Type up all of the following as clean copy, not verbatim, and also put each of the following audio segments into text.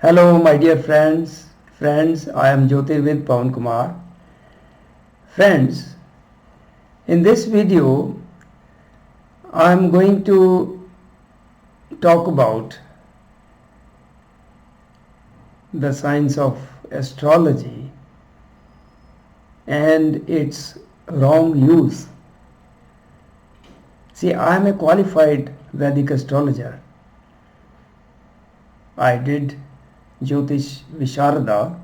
Hello, my dear friends. I am Jyotirvid Pawan Kumar. Friends, in this video, I am going to talk about the science of astrology and its wrong use. See, I am a qualified Vedic astrologer. I did Jyotish Visharada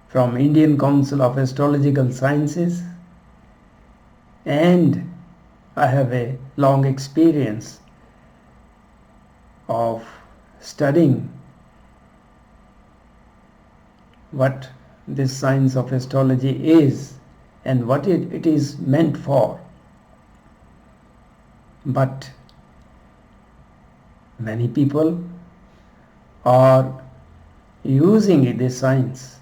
from Indian Council of Astrological Sciences, and I have a long experience of studying what this science of astrology is and what it is meant for. But many people are using this science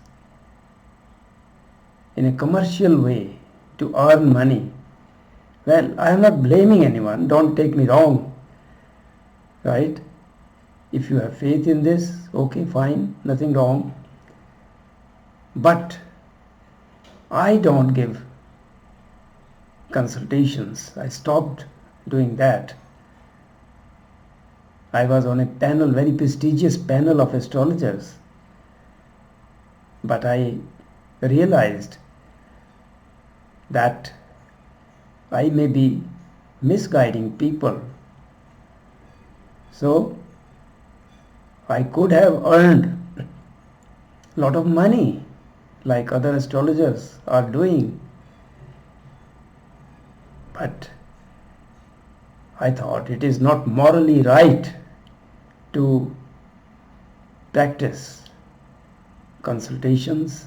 in a commercial way to earn money. Well, I am not blaming anyone, don't take me wrong, right? If you have faith in this, okay, fine, nothing wrong. But I don't give consultations. I stopped doing that. I was on a panel, very prestigious panel of astrologers. But I realized that I may be misguiding people. So I could have earned a lot of money like other astrologers are doing. But I thought it is not morally right to practice consultations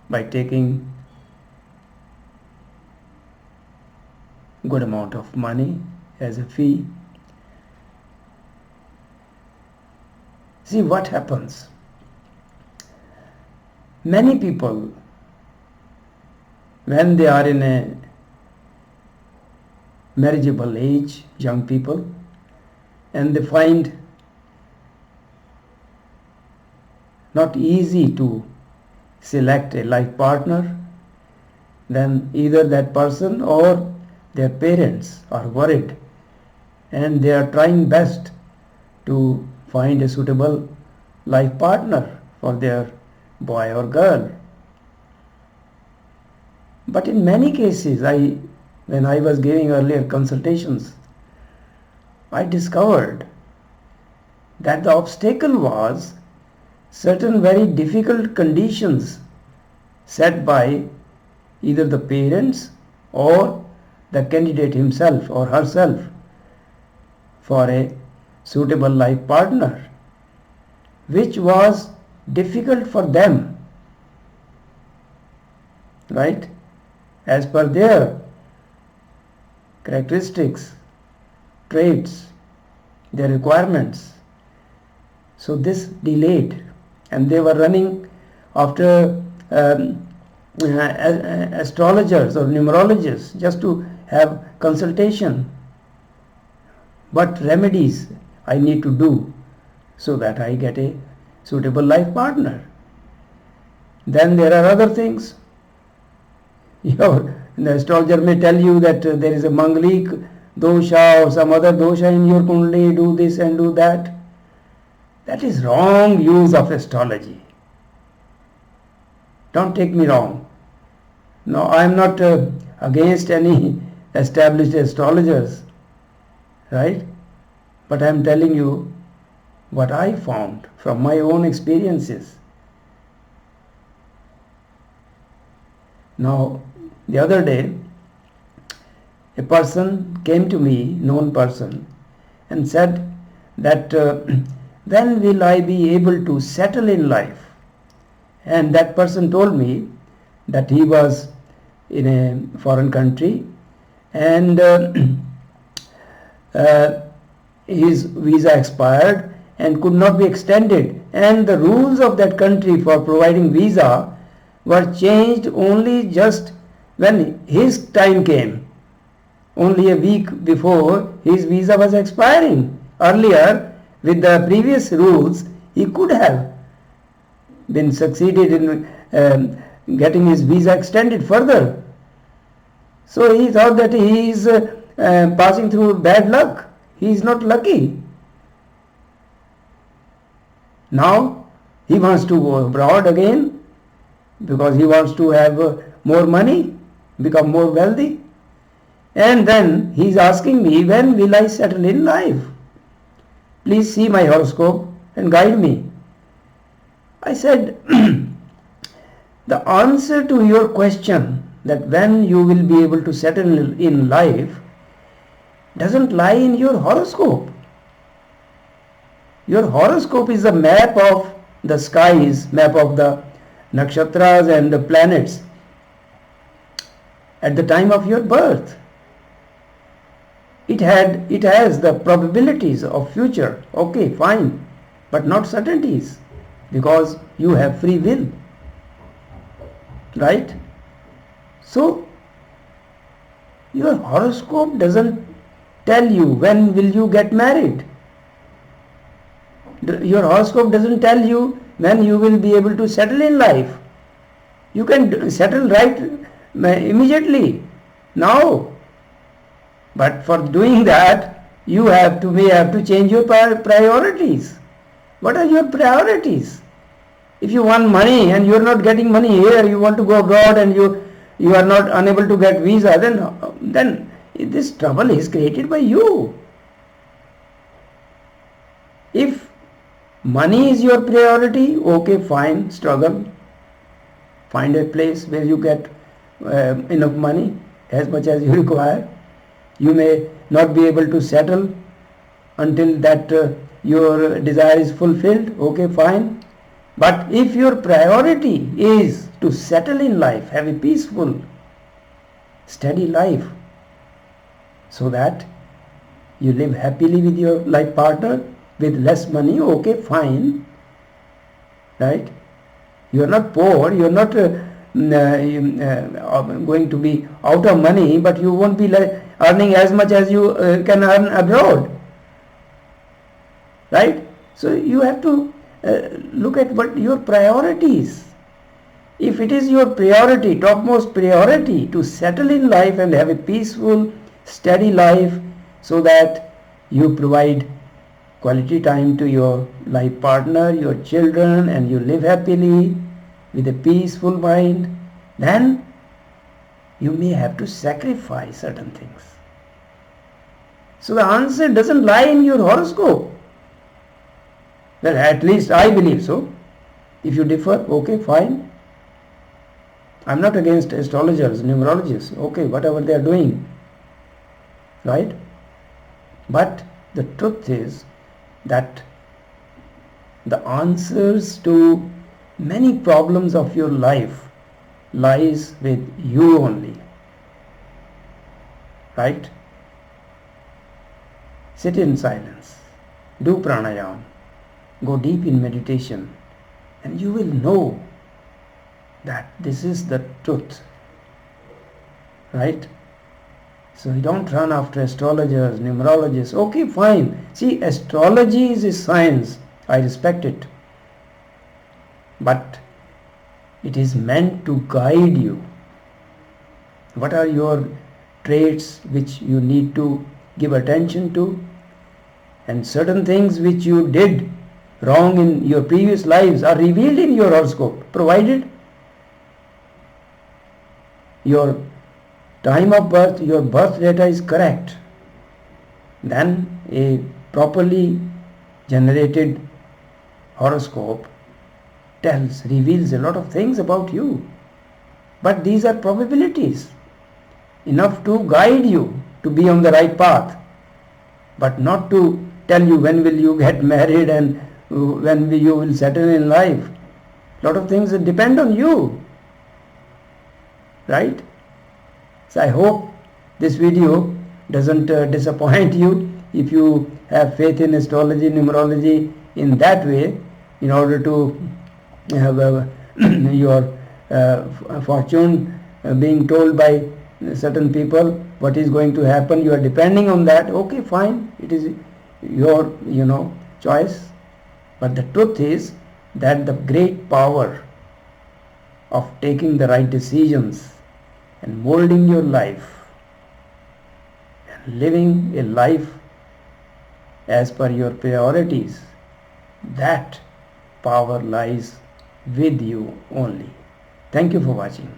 by taking good amount of money as a fee. See what happens. Many people, when they are in a marriageable age, young people, and they find not easy to select a life partner, then either that person or their parents are worried and they are trying best to find a suitable life partner for their boy or girl. But in many cases, when I was giving earlier consultations, I discovered that the obstacle was certain very difficult conditions set by either the parents or the candidate himself or herself for a suitable life partner, which was difficult for them, right, as per their characteristics, traits, their requirements. So this delayed, and they were running after astrologers or numerologists just to have consultation. What remedies I need to do so that I get a suitable life partner. Then there are other things. The astrologer may tell you that there is a Mangalik dosha or some other dosha in your kundali, do this and do that. That is wrong use of astrology. Don't take me wrong. No, I am not against any established astrologers, right? But I am telling you what I found from my own experiences. Now, the other day, a person came to me, known person, and said that when will I be able to settle in life? And that person told me that he was in a foreign country and his visa expired and could not be extended, and the rules of that country for providing visa were changed only just when his time came, only a week before his visa was expiring. Earlier, with the previous rules, He could have been succeeded in getting his visa extended further. So he thought that he is passing through bad luck. He is not lucky. Now he wants to go abroad again because he wants to have more money, become more wealthy. And then he is asking me, when will I settle in life? Please see my horoscope and guide me. I said, the answer to your question that when you will be able to settle in life doesn't lie in your horoscope. Your horoscope is a map of the skies, map of the nakshatras and the planets at the time of your birth. It has the probabilities of future, okay, fine, but not certainties, because you have free will, right? So your horoscope doesn't tell you when will you get married. Your horoscope doesn't tell you when you will be able to settle in life. You can settle right immediately, now. But for doing that, you may have to change your priorities. What are your priorities? If you want money and you are not getting money here, you want to go abroad and you are not unable to get visa, then this trouble is created by you. If money is your priority, okay, fine, struggle. Find a place where you get enough money, as much as you require. You may not be able to settle until that your desire is fulfilled, okay, fine. But if your priority is to settle in life, have a peaceful, steady life, so that you live happily with your life partner with less money, okay, fine, right? You are not poor, you are not going to be out of money, but you won't be earning as much as you can earn abroad, right? So you have to look at what your priorities. If it is your priority, topmost priority, to settle in life and have a peaceful, steady life, so that you provide quality time to your life partner, your children, and you live happily with a peaceful mind, then you may have to sacrifice certain things. So the answer doesn't lie in your horoscope. Well, at least I believe so. If you differ, okay, fine. I'm not against astrologers, numerologists, okay, whatever they are doing, right? But the truth is that the answers to many problems of your life lies with you only, right? Sit in silence, do pranayam, go deep in meditation, and you will know that this is the truth, right? So you don't run after astrologers, numerologists, okay, fine. See, astrology is a science, I respect it, but it is meant to guide you. What are your traits which you need to give attention to, and certain things which you did wrong in your previous lives are revealed in your horoscope, provided your time of birth, your birth data is correct. Then a properly generated horoscope reveals a lot of things about you. But these are probabilities, enough to guide you to be on the right path, but not to tell you when will you get married and when you will settle in life. A lot of things that depend on you, right? So I hope this video doesn't disappoint you. If you have faith in astrology, numerology in that way, in order to have your fortune being told by certain people what is going to happen, you are depending on that, okay, fine, it is your choice. But the truth is that the great power of taking the right decisions and molding your life and living a life as per your priorities, that power lies with you only. Thank you for watching.